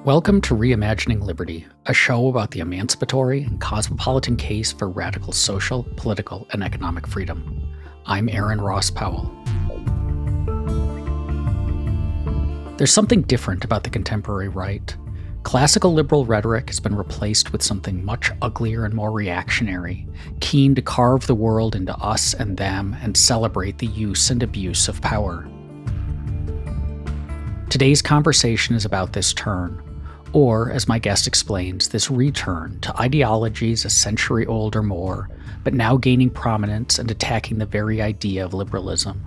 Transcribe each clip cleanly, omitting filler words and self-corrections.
Welcome to Reimagining Liberty, a show about the emancipatory and cosmopolitan case for radical social, political, and economic freedom. I'm Aaron Ross Powell. There's something different about the contemporary right. Classical liberal rhetoric has been replaced with something much uglier and more reactionary, keen to carve the world into us and them and celebrate the use and abuse of power. Today's conversation is about this turn, or, as my guest explains, this return to ideologies a century old or more, but now gaining prominence and attacking the very idea of liberalism.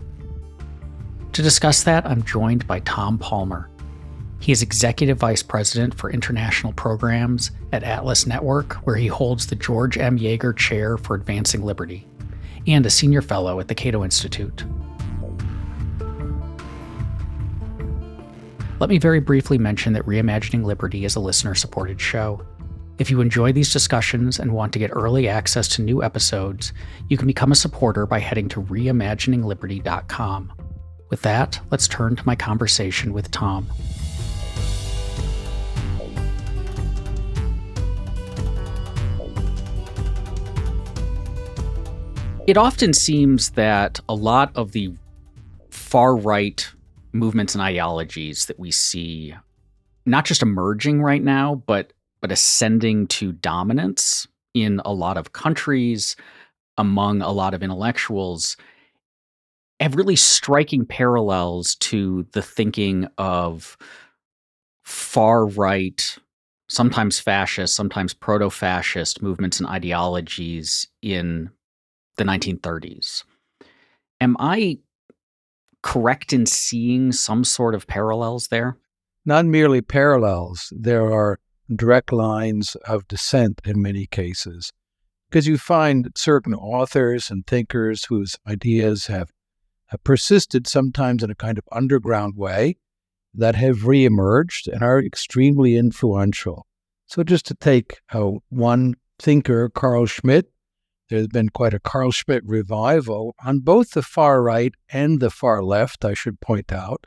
To discuss that, I'm joined by Tom Palmer. He is Executive Vice President for International Programs at Atlas Network, where he holds the George M. Yeager Chair for Advancing Liberty, and a Senior Fellow at the Cato Institute. Let me very briefly mention that Reimagining Liberty is a listener-supported show. If you enjoy these discussions and want to get early access to new episodes, you can become a supporter by heading to reimaginingliberty.com. With that, let's turn to my conversation with Tom. It often seems that a lot of the far-right movements and ideologies that we see not just emerging right now, but ascending to dominance in a lot of countries, among a lot of intellectuals, have really striking parallels to the thinking of far-right, sometimes fascist, sometimes proto-fascist movements and ideologies in the 1930s. Am I correct in seeing some sort of parallels there? Not merely parallels, there are direct lines of dissent in many cases, because you find certain authors and thinkers whose ideas have persisted sometimes in a kind of underground way that have reemerged and are extremely influential. So just to take one thinker, Carl Schmitt, there's been quite a Carl Schmitt revival on both the far right and the far left, I should point out.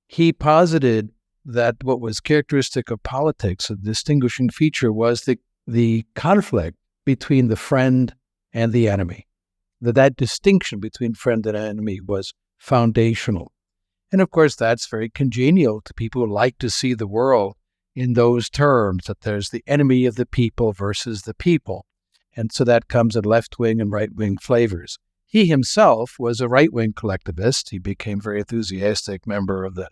He posited that what was characteristic of politics, a distinguishing feature, was the conflict between the friend and the enemy. That distinction between friend and enemy was foundational. And of course, that's very congenial to people who like to see the world in those terms, that there's the enemy of the people versus the people. And so that comes in left-wing and right-wing flavors. He himself was a right-wing collectivist. He became a very enthusiastic member of the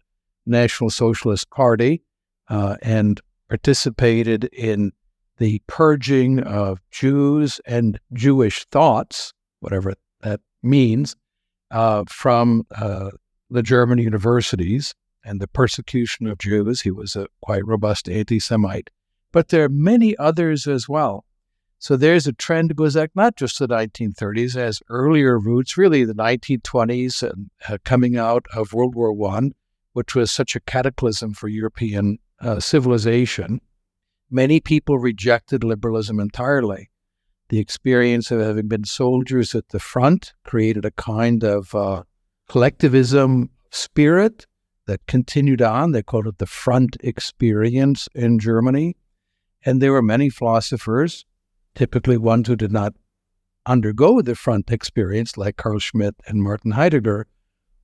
National Socialist Party and participated in the purging of Jews and Jewish thoughts, whatever that means, from the German universities and the persecution of Jews. He was a quite robust anti-Semite. But there are many others as well. So there's a trend that goes back not just to the 1930s, has earlier roots, really the 1920s, and coming out of World War I, which was such a cataclysm for European civilization. Many people rejected liberalism entirely. The experience of having been soldiers at the front created a kind of collectivism spirit that continued on. They called it the front experience in Germany. And there were many philosophers, typically ones who did not undergo the front experience, like Carl Schmitt and Martin Heidegger,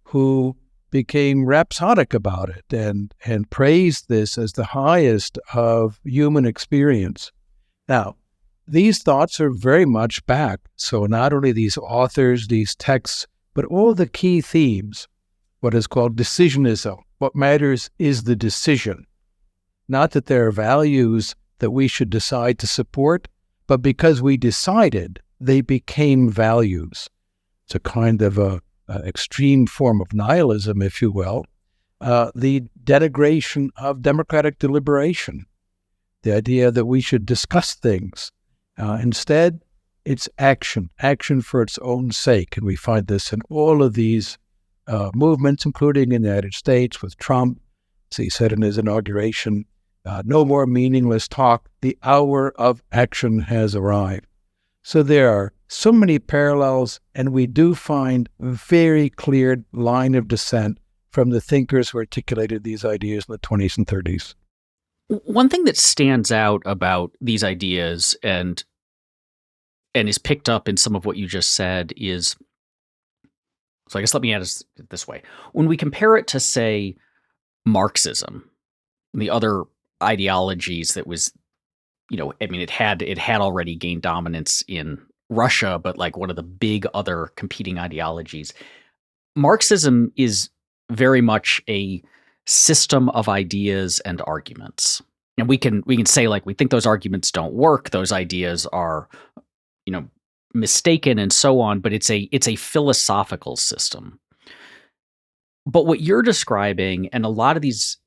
who became rhapsodic about it and praised this as the highest of human experience. Now, these thoughts are very much back. So not only these authors, these texts, but all the key themes, what is called decisionism. What matters is the decision. Not that there are values that we should decide to support, but because we decided, they became values. It's a kind of a extreme form of nihilism, if you will. The denigration of democratic deliberation, the idea that we should discuss things. Instead, it's action for its own sake. And we find this in all of these movements, including in the United States with Trump. So he said in his inauguration, no more meaningless talk. The hour of action has arrived. So there are so many parallels, and we do find a very clear line of dissent from the thinkers who articulated these ideas in the 20s and 30s. One thing that stands out about these ideas and is picked up in some of what you just said is, so I guess let me add it this way. When we compare it to, say, Marxism, the other ideologies that was, I mean, it had already gained dominance in Russia, but like one of the big other competing ideologies. Marxism is very much a system of ideas and arguments. And we can say, like, we think those arguments don't work, those ideas are, you know, mistaken and so on, but it's a philosophical system. But what you're describing, and a lot of these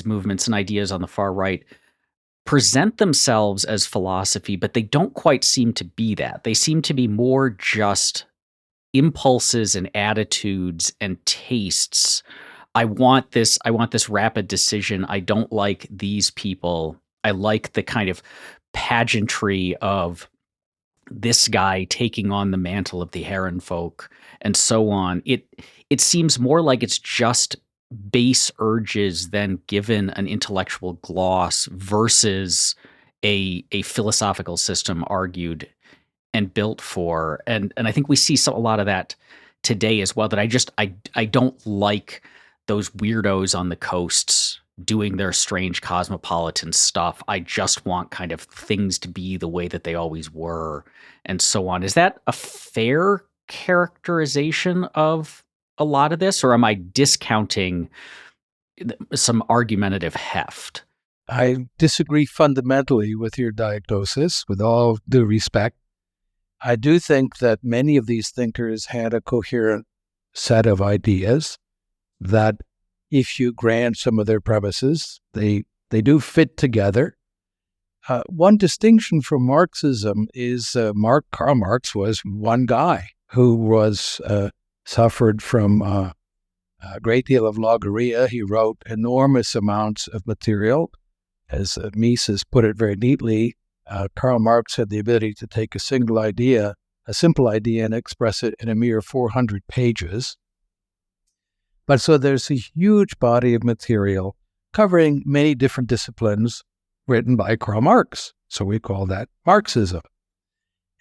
movements and ideas on the far right present themselves as philosophy, but they don't quite seem to be that. They seem to be more just impulses and attitudes and tastes. I want this rapid decision. I don't like these people. I like the kind of pageantry of this guy taking on the mantle of the Heron folk and so on. It seems more like it's just base urges than given an intellectual gloss versus a philosophical system argued and built for. And I think we see a lot of that today as well. That I don't like those weirdos on the coasts doing their strange cosmopolitan stuff. I just want kind of things to be the way that they always were, and so on. Is that a fair characterization of a lot of this, or am I discounting some argumentative heft? I disagree fundamentally with your diagnosis, with all due respect. I do think that many of these thinkers had a coherent set of ideas that, if you grant some of their premises, they do fit together. One distinction from Marxism is Karl Marx was one guy who was suffered from a great deal of logorrhea. He wrote enormous amounts of material. As Mises put it very neatly, Karl Marx had the ability to take a simple idea, and express it in a mere 400 pages. But so there's a huge body of material covering many different disciplines written by Karl Marx. So we call that Marxism.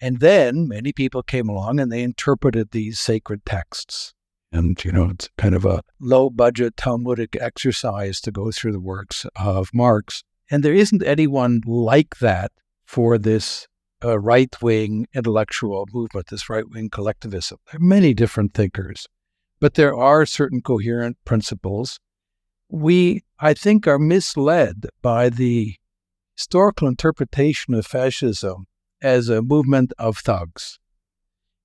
And then many people came along and they interpreted these sacred texts. And, it's kind of a low-budget Talmudic exercise to go through the works of Marx. And there isn't anyone like that for this right-wing intellectual movement, this right-wing collectivism. There are many different thinkers, but there are certain coherent principles. We, I think, are misled by the historical interpretation of fascism as a movement of thugs.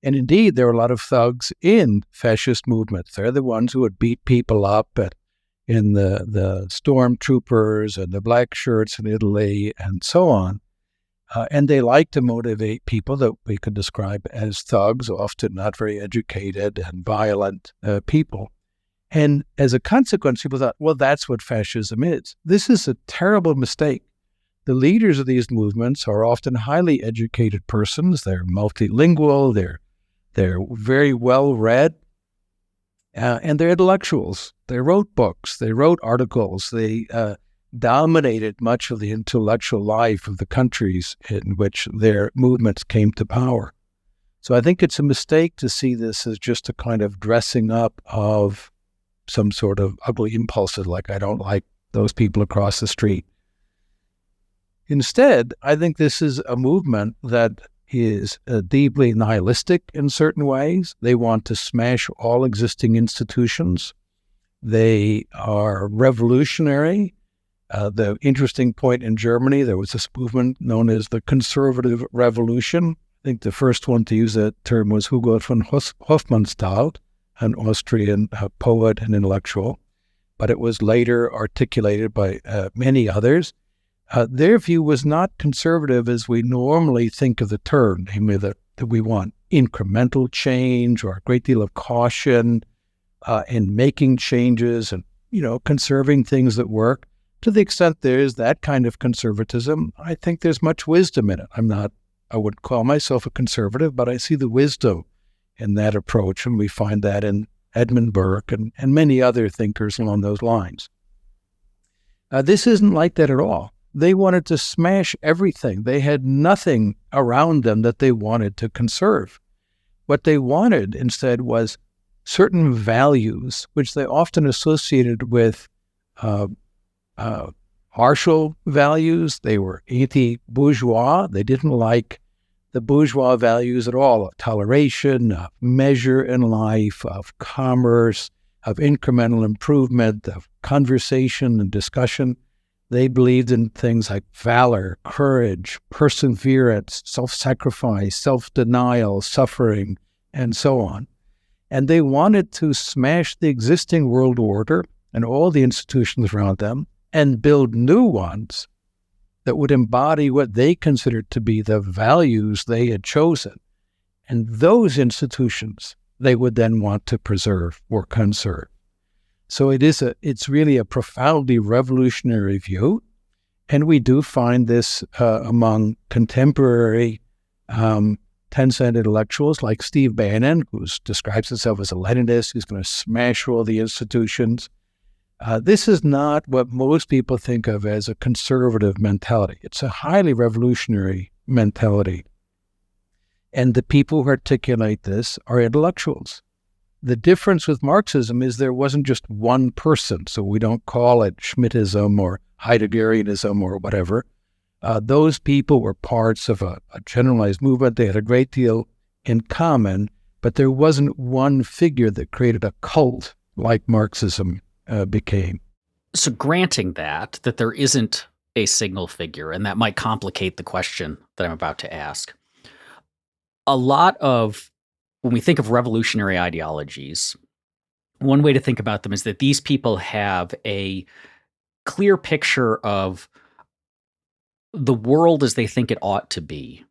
And indeed, there are a lot of thugs in fascist movements. They're the ones who would beat people up in the stormtroopers and the black shirts in Italy and so on. And they like to motivate people that we could describe as thugs, often not very educated and violent people. And as a consequence, people thought, well, that's what fascism is. This is a terrible mistake. The leaders of these movements are often highly educated persons. They're multilingual. They're very well read. And they're intellectuals. They wrote books. They wrote articles. They dominated much of the intellectual life of the countries in which their movements came to power. So I think it's a mistake to see this as just a kind of dressing up of some sort of ugly impulses, like I don't like those people across the street. Instead, I think this is a movement that is deeply nihilistic in certain ways. They want to smash all existing institutions. They are revolutionary. The interesting point in Germany, there was this movement known as the Conservative Revolution. I think the first one to use that term was Hugo von Hofmannsthal, an Austrian poet and intellectual, but it was later articulated by many others. Their view was not conservative as we normally think of the term, namely that we want incremental change or a great deal of caution in making changes and, conserving things that work. To the extent there is that kind of conservatism, I think there's much wisdom in it. I wouldn't call myself a conservative, but I see the wisdom in that approach, and we find that in Edmund Burke and many other thinkers along those lines. This isn't like that at all. They wanted to smash everything. They had nothing around them that they wanted to conserve. What they wanted instead was certain values, which they often associated with martial values. They were anti-bourgeois. They didn't like the bourgeois values at all, of toleration, of measure in life, of commerce, of incremental improvement, of conversation and discussion. They believed in things like valor, courage, perseverance, self-sacrifice, self-denial, suffering, and so on. And they wanted to smash the existing world order and all the institutions around them and build new ones that would embody what they considered to be the values they had chosen. And those institutions they would then want to preserve or conserve. So it's really a profoundly revolutionary view. And we do find this among contemporary Tencent intellectuals like Steve Bannon, who describes himself as a Leninist, who's going to smash all the institutions. This is not what most people think of as a conservative mentality. It's a highly revolutionary mentality. And the people who articulate this are intellectuals. The difference with Marxism is there wasn't just one person, so we don't call it Schmittism or Heideggerianism or whatever. Those people were parts of a generalized movement. They had a great deal in common, but there wasn't one figure that created a cult like Marxism became. So granting that there isn't a single figure, and that might complicate the question that I'm about to ask, a lot of, when we think of revolutionary ideologies, one way to think about them is that these people have a clear picture of the world as they think it ought to be,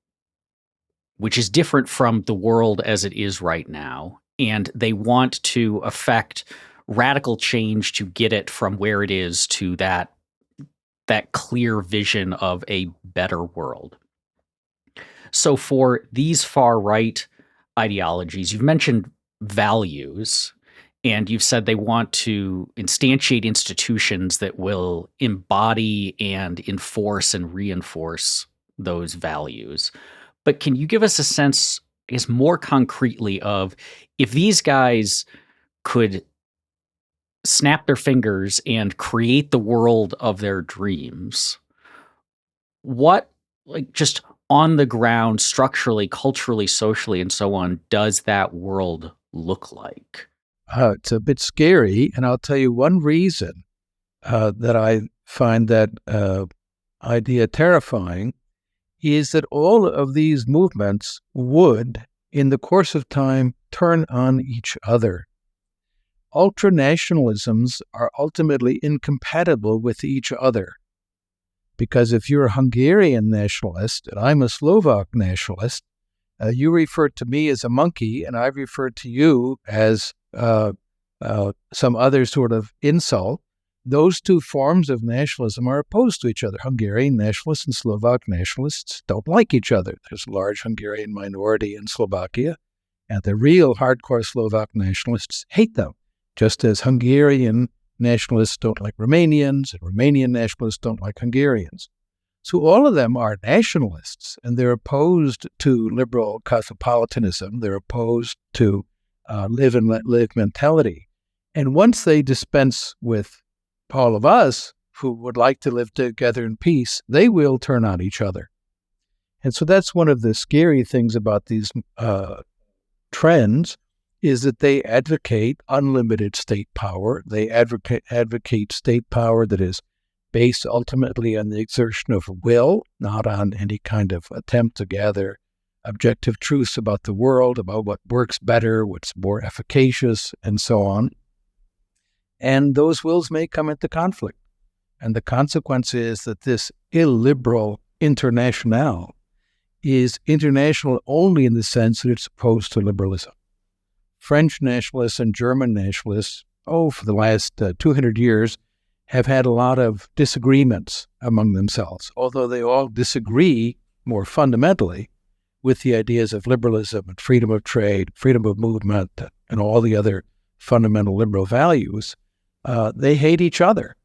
which is different from the world as it is right now. And they want to affect radical change to get it from where it is to that clear vision of a better world. So for these far-right ideologies, you've mentioned values, and you've said they want to instantiate institutions that will embody and enforce and reinforce those values. But can you give us a sense, I guess, more concretely of if these guys could snap their fingers and create the world of their dreams, what, like, just on the ground, structurally, culturally, socially, and so on, does that world look like? It's a bit scary, and I'll tell you one reason that I find that idea terrifying is that all of these movements would, in the course of time, turn on each other. Ultranationalisms are ultimately incompatible with each other. Because if you're a Hungarian nationalist and I'm a Slovak nationalist, you refer to me as a monkey and I refer to you as some other sort of insult. Those two forms of nationalism are opposed to each other. Hungarian nationalists and Slovak nationalists don't like each other. There's a large Hungarian minority in Slovakia, and the real hardcore Slovak nationalists hate them, just as Hungarian nationalists don't like Romanians, and Romanian nationalists don't like Hungarians. So all of them are nationalists, and they're opposed to liberal cosmopolitanism. They're opposed to live and let live mentality. And once they dispense with all of us who would like to live together in peace, they will turn on each other. And so that's one of the scary things about these trends, is that they advocate unlimited state power. They advocate state power that is based ultimately on the exertion of will, not on any kind of attempt to gather objective truths about the world, about what works better, what's more efficacious, and so on. And those wills may come into conflict. And the consequence is that this illiberal international is international only in the sense that it's opposed to liberalism. French nationalists and German nationalists, for the last 200 years, have had a lot of disagreements among themselves, although they all disagree more fundamentally with the ideas of liberalism and freedom of trade, freedom of movement, and all the other fundamental liberal values. They hate each other.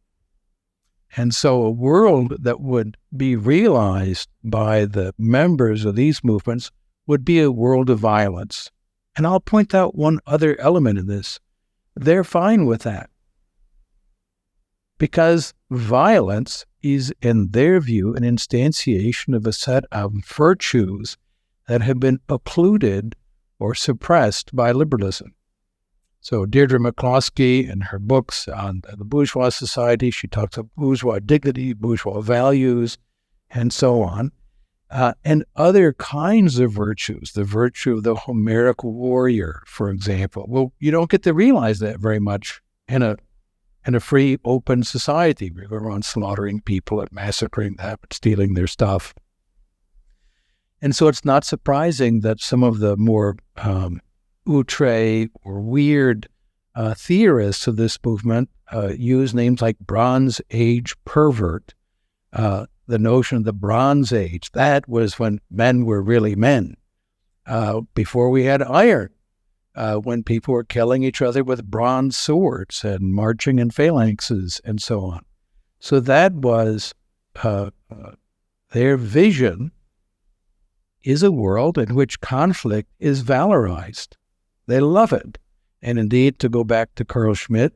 And so a world that would be realized by the members of these movements would be a world of violence. And I'll point out one other element in this. They're fine with that, because violence is, in their view, an instantiation of a set of virtues that have been occluded or suppressed by liberalism. So Deirdre McCloskey, in her books on the bourgeois society, she talks about bourgeois dignity, bourgeois values, and so on, and other kinds of virtues, the virtue of the Homeric warrior, for example. Well, you don't get to realize that very much in a free, open society. We go around slaughtering people and massacring them and stealing their stuff. And so it's not surprising that some of the more outre or weird theorists of this movement use names like Bronze Age pervert. The notion of the Bronze Age, that was when men were really men, before we had iron, when people were killing each other with bronze swords and marching in phalanxes and so on. So that was their vision, is a world in which conflict is valorized. They love it. And indeed, to go back to Carl Schmitt,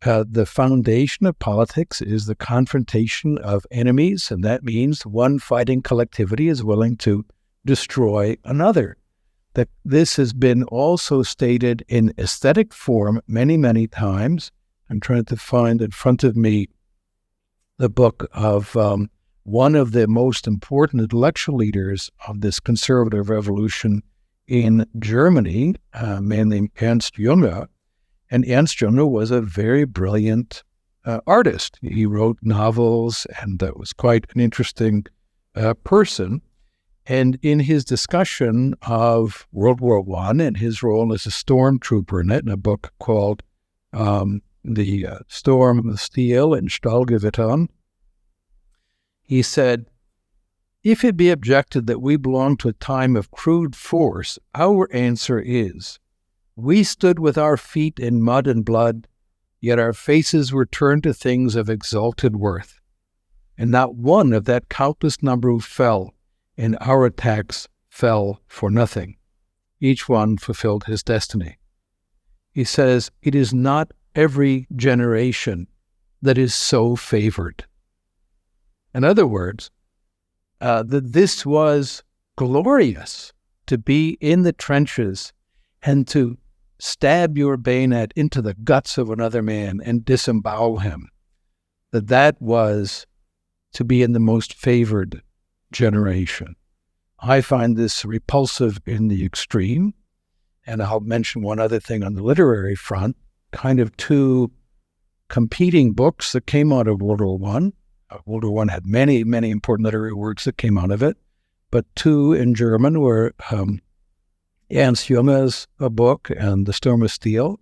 the foundation of politics is the confrontation of enemies, and that means one fighting collectivity is willing to destroy another. That this has been also stated in aesthetic form many, many times. I'm trying to find in front of me the book of one of the most important intellectual leaders of this conservative revolution in Germany, a man named Ernst Jünger. And Ernst Jünger was a very brilliant artist. He wrote novels and was quite an interesting person. And in his discussion of World War I and his role as a stormtrooper in it, in a book called The Storm of Steel and Stahlgewittern, he said, "If it be objected that we belong to a time of crude force, our answer is, we stood with our feet in mud and blood, yet our faces were turned to things of exalted worth. And not one of that countless number who fell in our attacks fell for nothing. Each one fulfilled his destiny." He says, it is not every generation that is so favored. In other words, that this was glorious, to be in the trenches and to stab your bayonet into the guts of another man and disembowel him, that was to be in the most favored generation. I find this repulsive in the extreme, and I'll mention one other thing on the literary front, kind of two competing books that came out of World War I. World War I had many, many important literary works that came out of it, but two in German were Ernst Jünger's book and The Storm of Steel,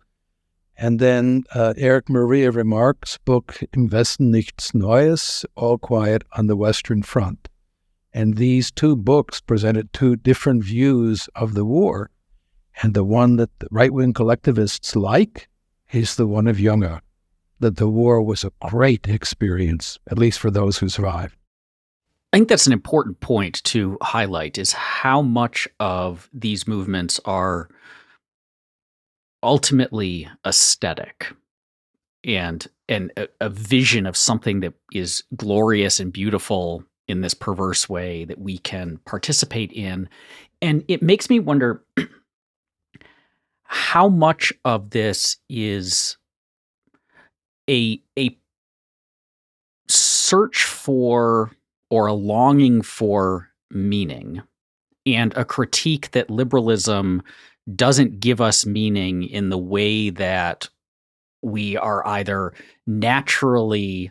and then Erich Maria Remarque's book Im Westen nichts Neues, All Quiet on the Western Front. And these two books presented two different views of the war, and the one that the right-wing collectivists like is the one of Jünger, that the war was a great experience, at least for those who survived. I think that's an important point to highlight, is how much of these movements are ultimately aesthetic and a vision of something that is glorious and beautiful in this perverse way that we can participate in. And it makes me wonder how much of this is a search for or a longing for meaning, and a critique that liberalism doesn't give us meaning in the way that we are either naturally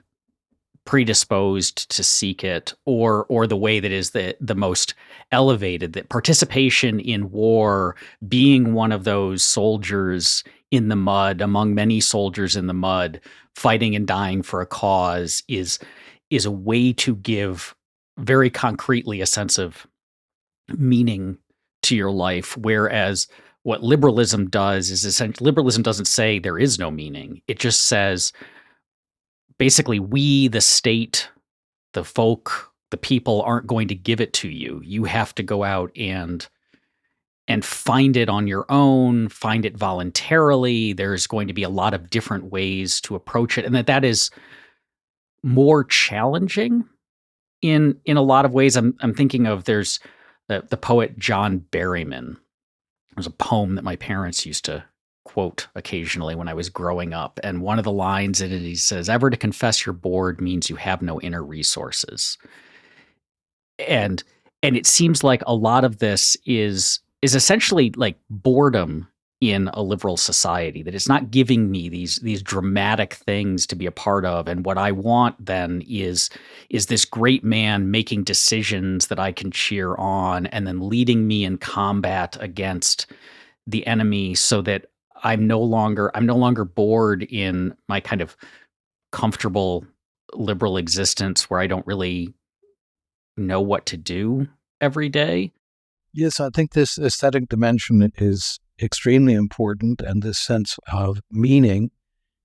predisposed to seek it, or the way that is the most elevated, that participation in war, being one of those soldiers in the mud, among many soldiers in the mud, fighting and dying for a cause, is a way to give very concretely a sense of meaning to your life. Whereas what liberalism does is essentially, liberalism doesn't say there is no meaning. It just says, basically we, the state, the folk, the people aren't going to give it to you. You have to go out and find it on your own, find it voluntarily. There's going to be a lot of different ways to approach it, and that is more challenging in a lot of ways. I'm thinking of there's the poet John Berryman. There's a poem that my parents used to quote occasionally when I was growing up, and one of the lines in it, he says, "Ever to confess you're bored means you have no inner resources." And it seems like a lot of this is essentially like boredom in a liberal society, that it's not giving me these dramatic things to be a part of, and what I want then is this great man making decisions that I can cheer on and then leading me in combat against the enemy, so that I'm no longer bored in my kind of comfortable liberal existence where I don't really know what to do every day. Yes, I think this aesthetic dimension is extremely important, and this sense of meaning.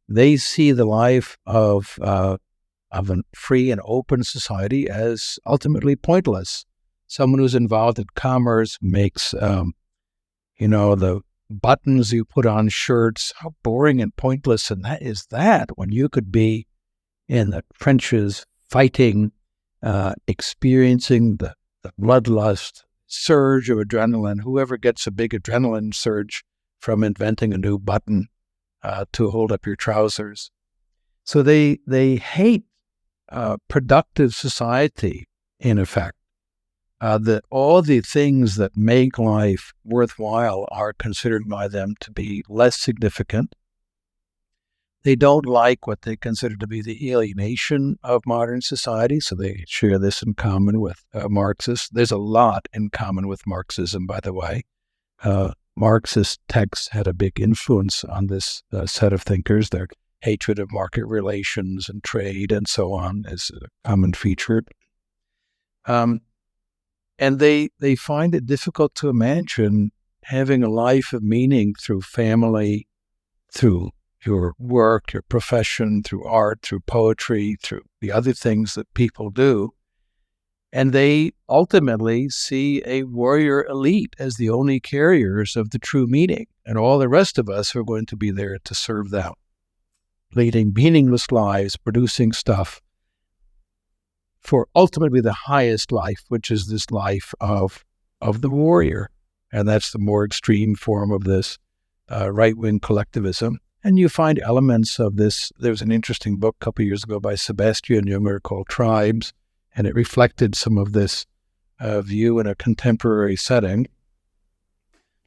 They see the life of a free and open society as ultimately pointless. Someone who's involved in commerce makes, the buttons you put on shirts, how boring and pointless, and that is that when you could be in the trenches fighting, experiencing the bloodlust surge of adrenaline. Whoever gets a big adrenaline surge from inventing a new button to hold up your trousers. So they hate productive society, in effect. That all the things that make life worthwhile are considered by them to be less significant. They don't like what they consider to be the alienation of modern society, so they share this in common with Marxists. There's a lot in common with Marxism, by the way. Marxist texts had a big influence on this set of thinkers. Their hatred of market relations and trade and so on is a common feature. And they find it difficult to imagine having a life of meaning through family, through your work, your profession, through art, through poetry, through the other things that people do. And they ultimately see a warrior elite as the only carriers of the true meaning. And all the rest of us are going to be there to serve them, leading meaningless lives, producing stuff for ultimately the highest life, which is this life of the warrior. And that's the more extreme form of this right-wing collectivism. And you find elements of this. There was an interesting book a couple of years ago by Sebastian Junger called Tribes, and it reflected some of this view in a contemporary setting.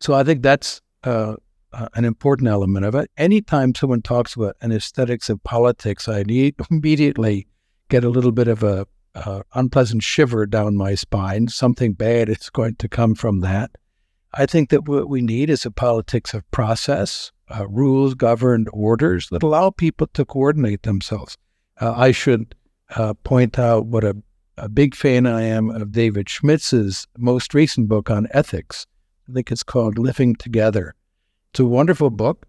So I think that's an important element of it. Anytime someone talks about an aesthetics of politics, I immediately get a little bit of a unpleasant shiver down my spine. Something bad is going to come from that. I think that what we need is a politics of process, rules, governed orders that allow people to coordinate themselves. I should point out what a big fan I am of David Schmitz's most recent book on ethics. I think it's called Living Together. It's a wonderful book,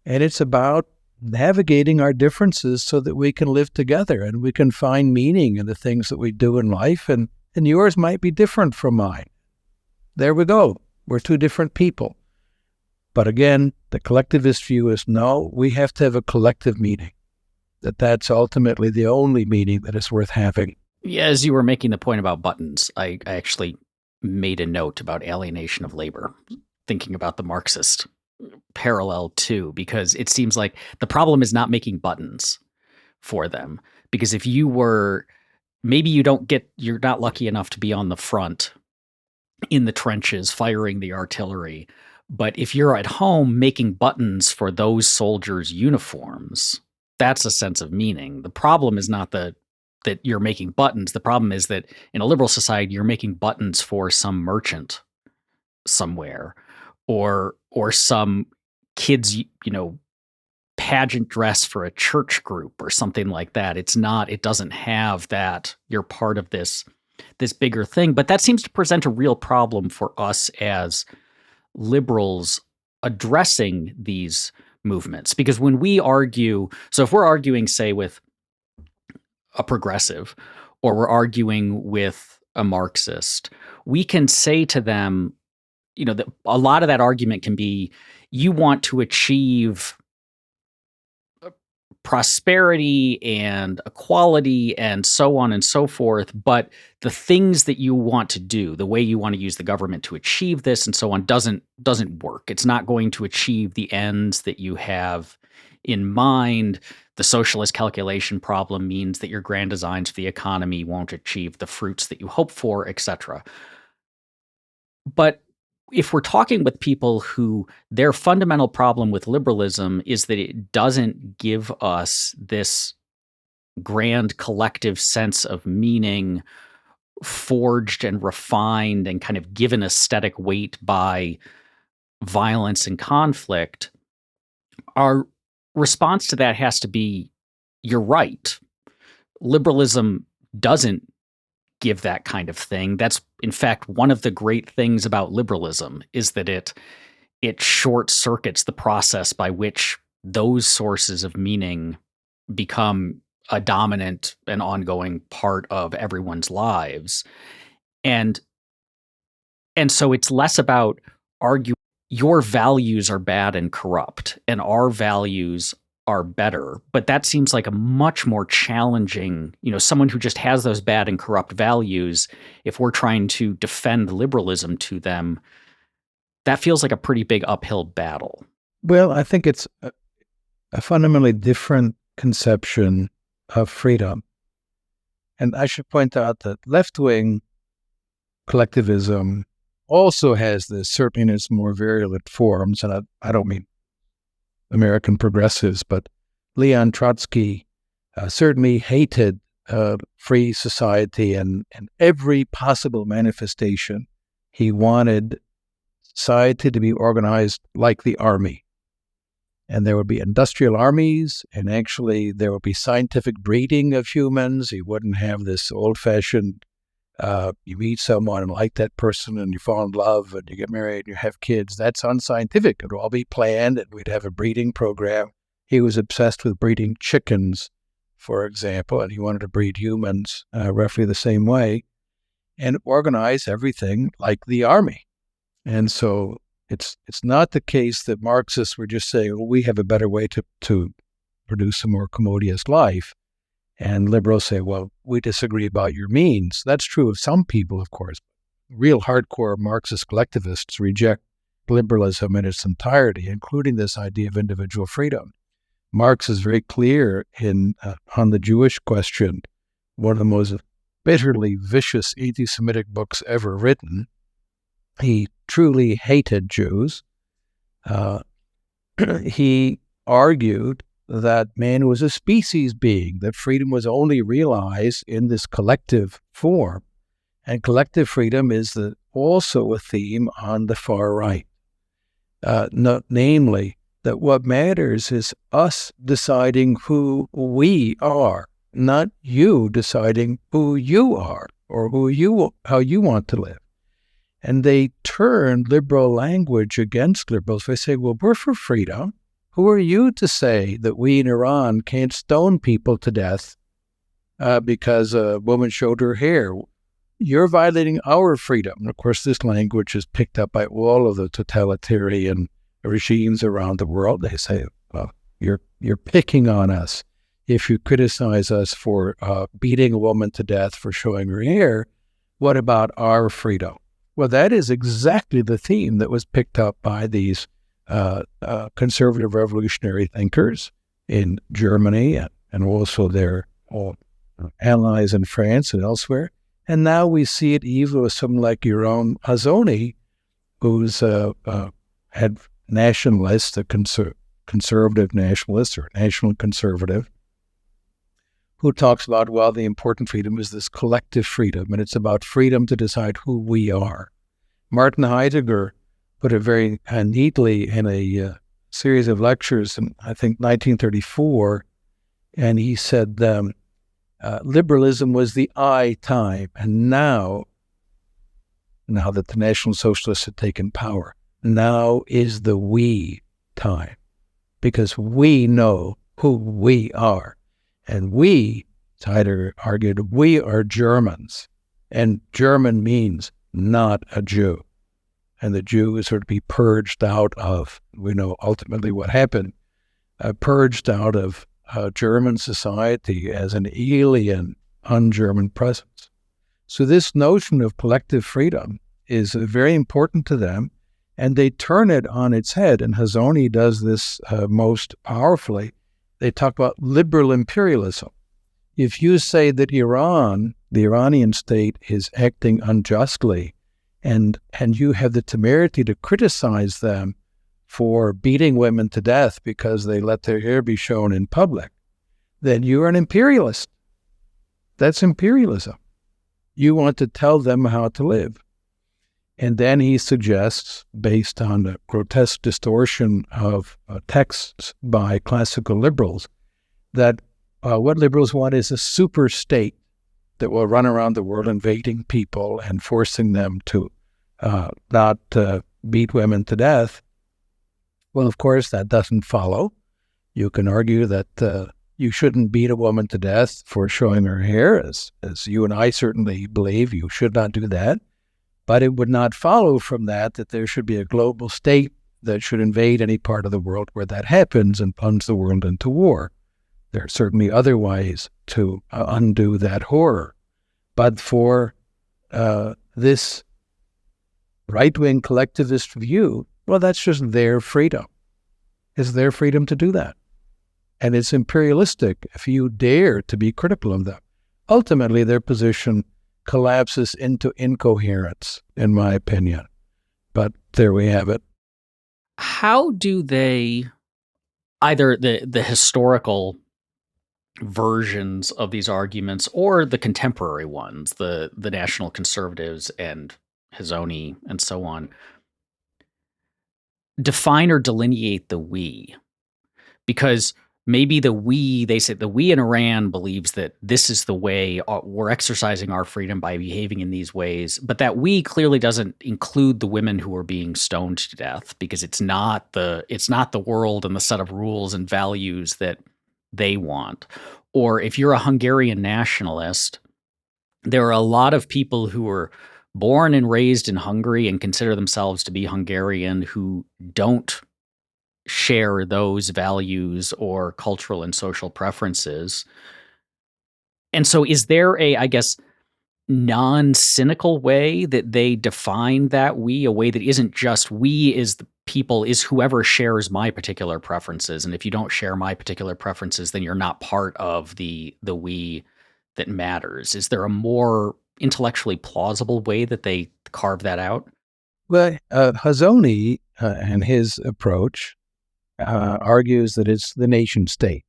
and it's about navigating our differences so that we can live together and we can find meaning in the things that we do in life, and yours might be different from mine. There we go. We're two different people. But again, the collectivist view is no, we have to have a collective meaning, that's ultimately the only meaning that is worth having. Yeah, as you were making the point about buttons, I actually made a note about alienation of labor, thinking about the Marxist parallel too, because it seems like the problem is not making buttons for them. Because if you were, maybe you're not lucky enough to be on the front in the trenches firing the artillery, but if you're at home making buttons for those soldiers' uniforms, that's a sense of meaning. The problem is not that you're making buttons. The problem is that in a liberal society, you're making buttons for some merchant somewhere, or some kids, pageant dress for a church group or something like that. It doesn't have that you're part of this bigger thing. But that seems to present a real problem for us as liberals addressing these movements. Because when we argue, so if we're arguing, say, with a progressive or we're arguing with a Marxist, we can say to them, that a lot of that argument can be, you want to achieve prosperity and equality and so on and so forth, but the things that you want to do, the way you want to use the government to achieve this and so on, doesn't work. It's not going to achieve the ends that you have in mind. The socialist calculation problem means that your grand designs for the economy won't achieve the fruits that you hope for, etc. But if we're talking with people who their fundamental problem with liberalism is that it doesn't give us this grand collective sense of meaning forged and refined and kind of given aesthetic weight by violence and conflict, our response to that has to be, you're right. Liberalism doesn't give that kind of thing. That's, in fact, one of the great things about liberalism is that it short circuits the process by which those sources of meaning become a dominant and ongoing part of everyone's lives. And so it's less about arguing your values are bad and corrupt and our values are better. But that seems like a much more challenging, someone who just has those bad and corrupt values, if we're trying to defend liberalism to them, that feels like a pretty big uphill battle. Well, I think it's a fundamentally different conception of freedom. And I should point out that left-wing collectivism also has this, certainly in its more virulent forms, and I don't mean American progressives, but Leon Trotsky certainly hated free society and every possible manifestation. He wanted society to be organized like the army. And there would be industrial armies, and actually there would be scientific breeding of humans. He wouldn't have this old-fashioned, you meet someone and like that person and you fall in love and you get married and you have kids. That's unscientific. It would all be planned and we'd have a breeding program. He was obsessed with breeding chickens, for example, and he wanted to breed humans roughly the same way and organize everything like the army. And so it's not the case that Marxists were just saying, well, we have a better way to produce a more commodious life. And liberals say, well, we disagree about your means. That's true of some people, of course. Real hardcore Marxist collectivists reject liberalism in its entirety, including this idea of individual freedom. Marx is very clear on the Jewish question, one of the most bitterly vicious anti-Semitic books ever written. He truly hated Jews. He argued that man was a species being, that freedom was only realized in this collective form. And collective freedom is also a theme on the far right. Namely, that what matters is us deciding who we are, not you deciding who you are or how you want to live. And they turn liberal language against liberals. They say, well, we're for freedom. Who are you to say that we in Iran can't stone people to death because a woman showed her hair? You're violating our freedom. And of course, this language is picked up by all of the totalitarian regimes around the world. They say, well, you're picking on us. If you criticize us for beating a woman to death for showing her hair, what about our freedom? Well, that is exactly the theme that was picked up by these conservative revolutionary thinkers in Germany and also their allies in France and elsewhere. And now we see it even with someone like Yoram Hazony, who's had nationalists, a conservative nationalist or national conservative, who talks about, well, the important freedom is this collective freedom, and it's about freedom to decide who we are. Martin Heidegger put it very neatly in a series of lectures in, I think, 1934, and he said, liberalism was the I time, and now that the National Socialists had taken power, now is the we time, because we know who we are. And we Heidegger argued, we are Germans, and German means not a Jew. And the Jew is sort of be purged out of, we know ultimately what happened, purged out of German society as an alien, un-German presence. So this notion of collective freedom is very important to them, and they turn it on its head, and Hazony does this most powerfully. They talk about liberal imperialism. If you say that Iran, the Iranian state, is acting unjustly, and you have the temerity to criticize them for beating women to death because they let their hair be shown in public, then you're an imperialist. That's imperialism. You want to tell them how to live. And then he suggests, based on the grotesque distortion of texts by classical liberals, that what liberals want is a super state that will run around the world invading people and forcing them to not beat women to death. Well, of course, that doesn't follow. You can argue that you shouldn't beat a woman to death for showing her hair, as you and I certainly believe you should not do that. But it would not follow from that there should be a global state that should invade any part of the world where that happens and plunge the world into war. There are certainly other ways to undo that horror. But for this right-wing collectivist view, well, that's just their freedom. It's their freedom to do that. And it's imperialistic if you dare to be critical of them. Ultimately, their position collapses into incoherence, in my opinion. But there we have it. How do they, either the historical versions of these arguments or the contemporary ones, the National Conservatives and Hazony and so on, define or delineate the we? Because maybe they say the we in Iran believes that this is the way we're exercising our freedom by behaving in these ways, but that we clearly doesn't include the women who are being stoned to death, because it's not the world and the set of rules and values that they want. Or if you're a Hungarian nationalist, there are a lot of people who are born and raised in Hungary and consider themselves to be Hungarian who don't share those values or cultural and social preferences. And so is there I guess, non-cynical way that they define that we, a way that isn't just we is the people, is whoever shares my particular preferences, and if you don't share my particular preferences, then you're not part of the we that matters? Is there a more intellectually plausible way that they carve that out? Well, Hazony and his approach argues that it's the nation state,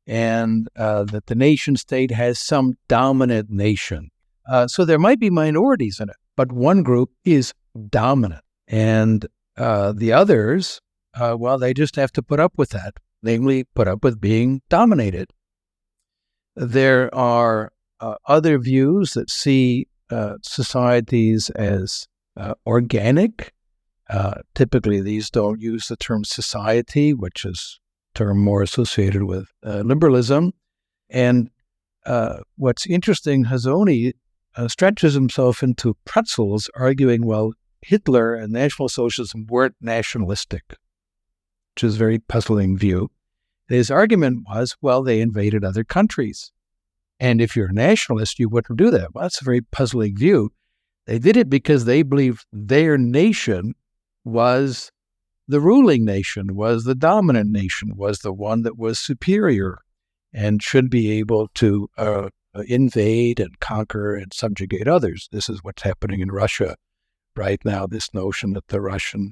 and that the nation state has some dominant nation. So there might be minorities in it, but one group is dominant. And the others, well, they just have to put up with that, namely put up with being dominated. There are other views that see societies as organic. Typically, these don't use the term society, which is a term more associated with liberalism. And what's interesting, Hazony stretches himself into pretzels, arguing, well, Hitler and National Socialism weren't nationalistic, which is a very puzzling view. His argument was, well, they invaded other countries. And if you're a nationalist, you wouldn't do that. Well, that's a very puzzling view. They did it because they believed their nation was the ruling nation, was the dominant nation, was the one that was superior and should be able to invade and conquer and subjugate others. This is what's happening in Russia right now, this notion that the Russian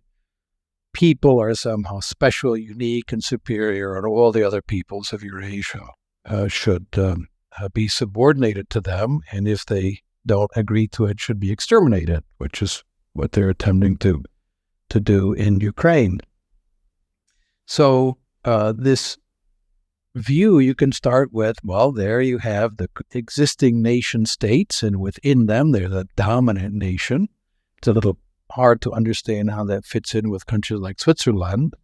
people are somehow special, unique, and superior, and all the other peoples of Eurasia should be subordinated to them, and if they don't agree to it, should be exterminated, which is what they're attempting to do in Ukraine. So this view, you can start with, well, there you have the existing nation states, and within them, they're the dominant nation. It's a little hard to understand how that fits in with countries like Switzerland.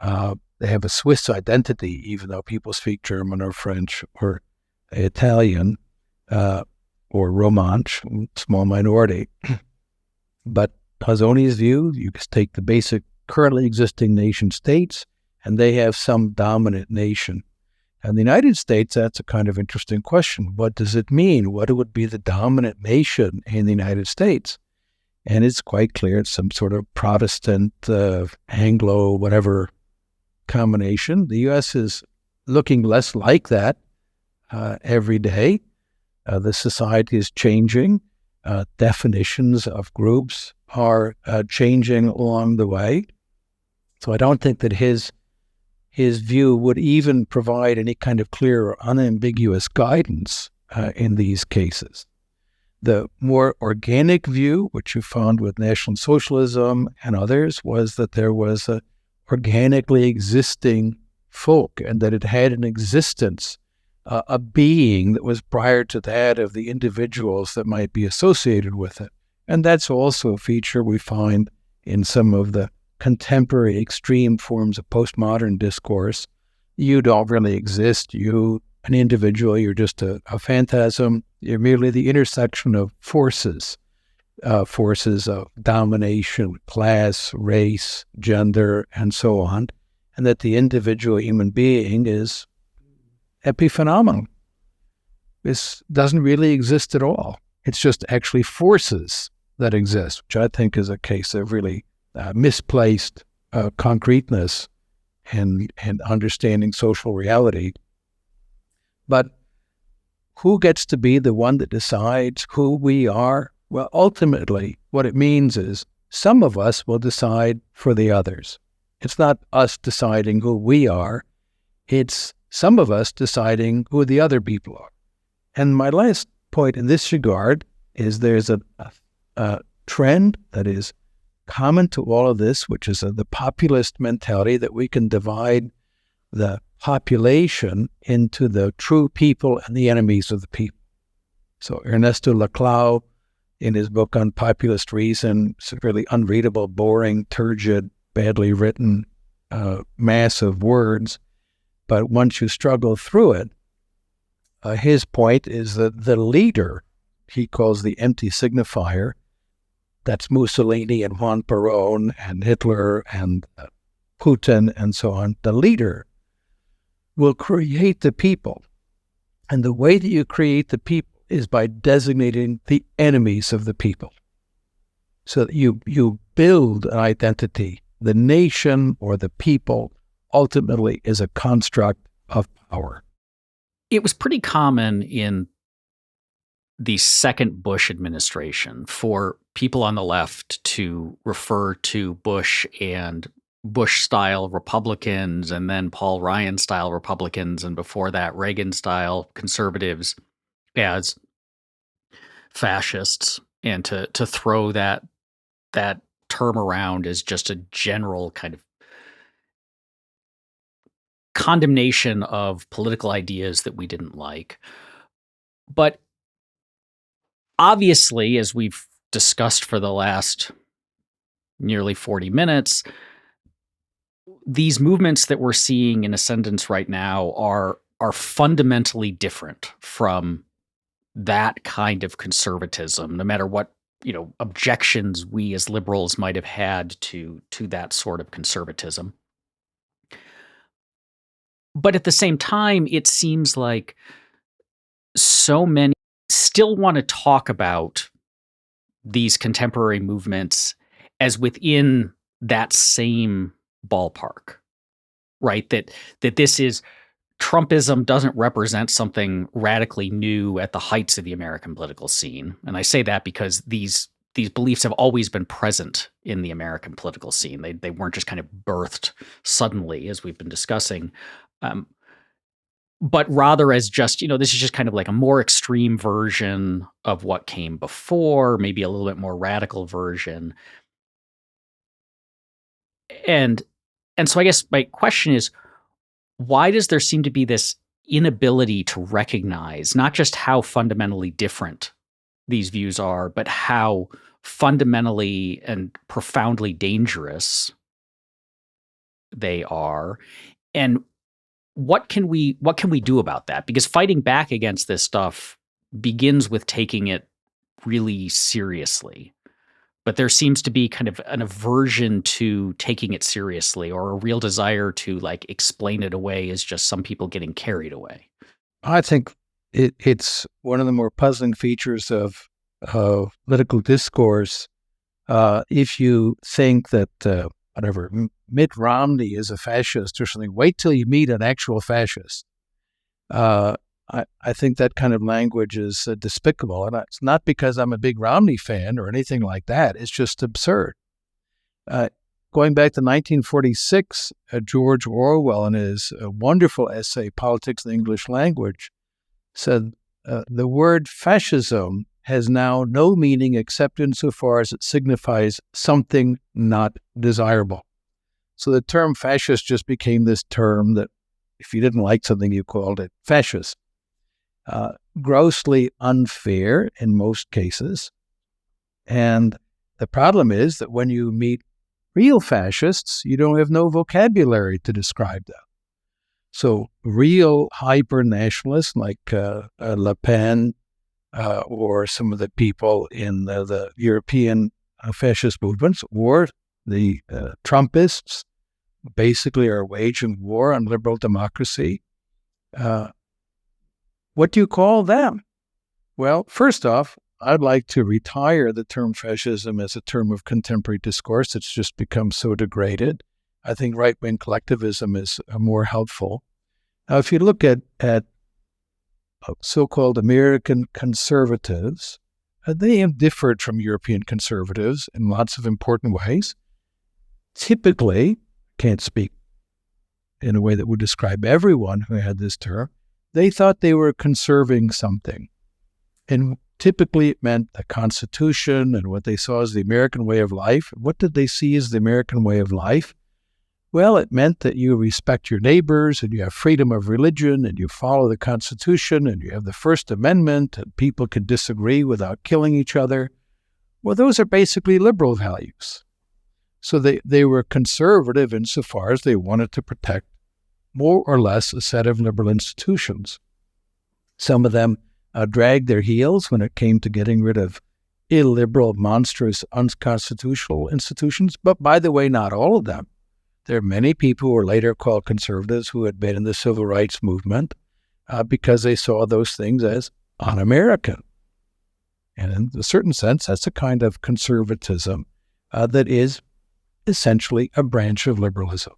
They have a Swiss identity, even though people speak German or French or Italian, or Romansh, small minority. But Hazoni's view, you just take the basic currently existing nation states, and they have some dominant nation. And the United States, that's a kind of interesting question. What does it mean? What would be the dominant nation in the United States? And it's quite clear it's some sort of Protestant, Anglo, whatever combination. The U.S. is looking less like that every day. The society is changing. Definitions of groups are changing along the way. So I don't think that his view would even provide any kind of clear or unambiguous guidance in these cases. The more organic view, which you found with National Socialism and others, was that there was a organically existing folk and that it had an existence, a being that was prior to that of the individuals that might be associated with it. And that's also a feature we find in some of the contemporary extreme forms of postmodern discourse. You don't really exist. You, an individual, you're just a phantasm. You're merely the intersection of forces of domination, class, race, gender, and so on, and that the individual human being is epiphenomenal. This doesn't really exist at all. It's just actually forces that exist, which I think is a case of really misplaced concreteness and understanding social reality. But who gets to be the one that decides who we are? Well, ultimately, what it means is some of us will decide for the others. It's not us deciding who we are. It's some of us deciding who the other people are. And my last point in this regard is there's a trend that is common to all of this, which is the populist mentality that we can divide the population into the true people and the enemies of the people. So Ernesto Laclau, in his book on populist reason, it's a really unreadable, boring, turgid, badly written mass of words. But once you struggle through it, his point is that the leader, he calls the empty signifier, that's Mussolini and Juan Perón and Hitler and Putin and so on, the leader will create the people. And the way that you create the people is by designating the enemies of the people. So that you build an identity. The nation or the people ultimately is a construct of power. It was pretty common in the second Bush administration for people on the left to refer to Bush and Bush-style Republicans and then Paul Ryan-style Republicans and before that Reagan-style conservatives as fascists, and to throw that term around as just a general kind of condemnation of political ideas that we didn't like. But obviously, as we've discussed for the last nearly 40 minutes, these movements that we're seeing in ascendance right now are fundamentally different from that kind of conservatism, no matter what, objections we as liberals might have had to that sort of conservatism. But at the same time, it seems like so many still want to talk about these contemporary movements as within that same ballpark, right? That this is Trumpism doesn't represent something radically new at the heights of the American political scene. And I say that because these beliefs have always been present in the American political scene. They weren't just kind of birthed suddenly, as we've been discussing, but rather as just, this is just kind of like a more extreme version of what came before, maybe a little bit more radical version. And so I guess my question is, why does there seem to be this inability to recognize not just how fundamentally different these views are, but how fundamentally and profoundly dangerous they are? And what can we do about that? Because fighting back against this stuff begins with taking it really seriously. But there seems to be kind of an aversion to taking it seriously, or a real desire to like explain it away as just some people getting carried away. I think it's one of the more puzzling features of political discourse. If you think that Mitt Romney is a fascist or something, wait till you meet an actual fascist. I think that kind of language is despicable. And it's not because I'm a big Romney fan or anything like that. It's just absurd. Going back to 1946, George Orwell, in his wonderful essay, Politics in the English Language, said, the word fascism has now no meaning except insofar as it signifies something not desirable. So the term fascist just became this term that if you didn't like something, you called it fascist. Grossly unfair in most cases. And the problem is that when you meet real fascists, you don't have no vocabulary to describe them. So real hyper-nationalists like Le Pen or some of the people in the European fascist movements, or the Trumpists, basically are waging war on liberal democracy. What do you call them? Well, first off, I'd like to retire the term fascism as a term of contemporary discourse. It's just become so degraded. I think right-wing collectivism is more helpful. Now, if you look at so-called American conservatives, they have differed from European conservatives in lots of important ways. Typically, can't speak in a way that would describe everyone who had this term, they thought they were conserving something. And typically it meant the Constitution and what they saw as the American way of life. What did they see as the American way of life? Well, it meant that you respect your neighbors and you have freedom of religion and you follow the Constitution and you have the First Amendment and people can disagree without killing each other. Well, those are basically liberal values. So they were conservative insofar as they wanted to protect more or less a set of liberal institutions. Some of them dragged their heels when it came to getting rid of illiberal, monstrous, unconstitutional institutions. But by the way, not all of them. There are many people who were later called conservatives who had been in the civil rights movement because they saw those things as un-American. And in a certain sense, that's a kind of conservatism that is essentially a branch of liberalism.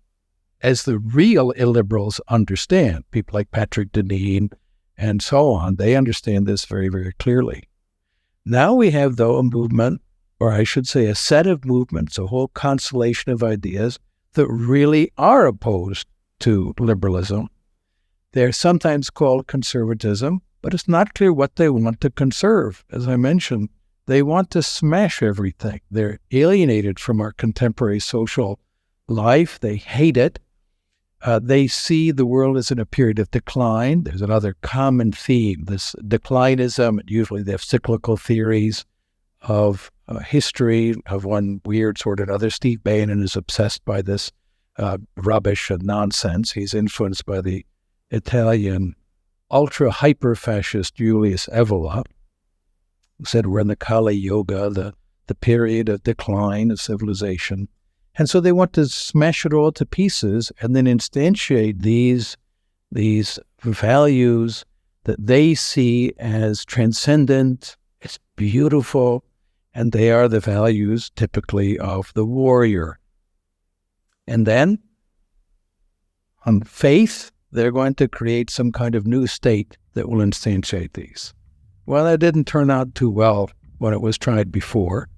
As the real illiberals understand, people like Patrick Deneen and so on, they understand this very, very clearly. Now we have, though, a movement, or I should say a set of movements, a whole constellation of ideas that really are opposed to liberalism. They're sometimes called conservatism, but it's not clear what they want to conserve. As I mentioned, they want to smash everything. They're alienated from our contemporary social life. They hate it. They see the world as in a period of decline. There's another common theme, this declinism. Usually they have cyclical theories of history of one weird sort or another. Steve Bannon is obsessed by this rubbish and nonsense. He's influenced by the Italian ultra-hyper-fascist Julius Evola, who said we're in the Kali Yuga, the period of decline of civilization. And so they want to smash it all to pieces and then instantiate these values that they see as transcendent, as beautiful, and they are the values typically of the warrior. And then, on faith, they're going to create some kind of new state that will instantiate these. Well, that didn't turn out too well when it was tried before.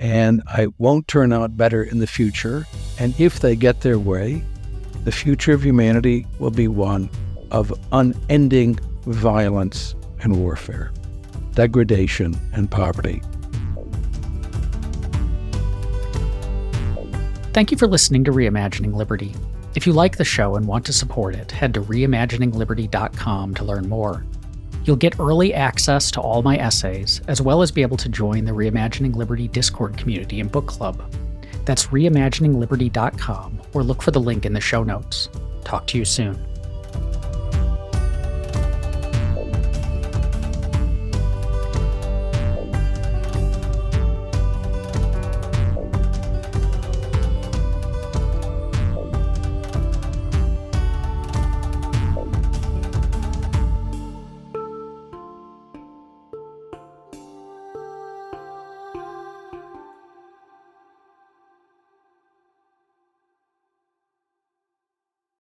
And it won't turn out better in the future. And if they get their way, the future of humanity will be one of unending violence and warfare, degradation and poverty. Thank you for listening to Reimagining Liberty. If you like the show and want to support it, head to reimaginingliberty.com to learn more. You'll get early access to all my essays, as well as be able to join the Reimagining Liberty Discord community and book club. That's reimaginingliberty.com, or look for the link in the show notes. Talk to you soon.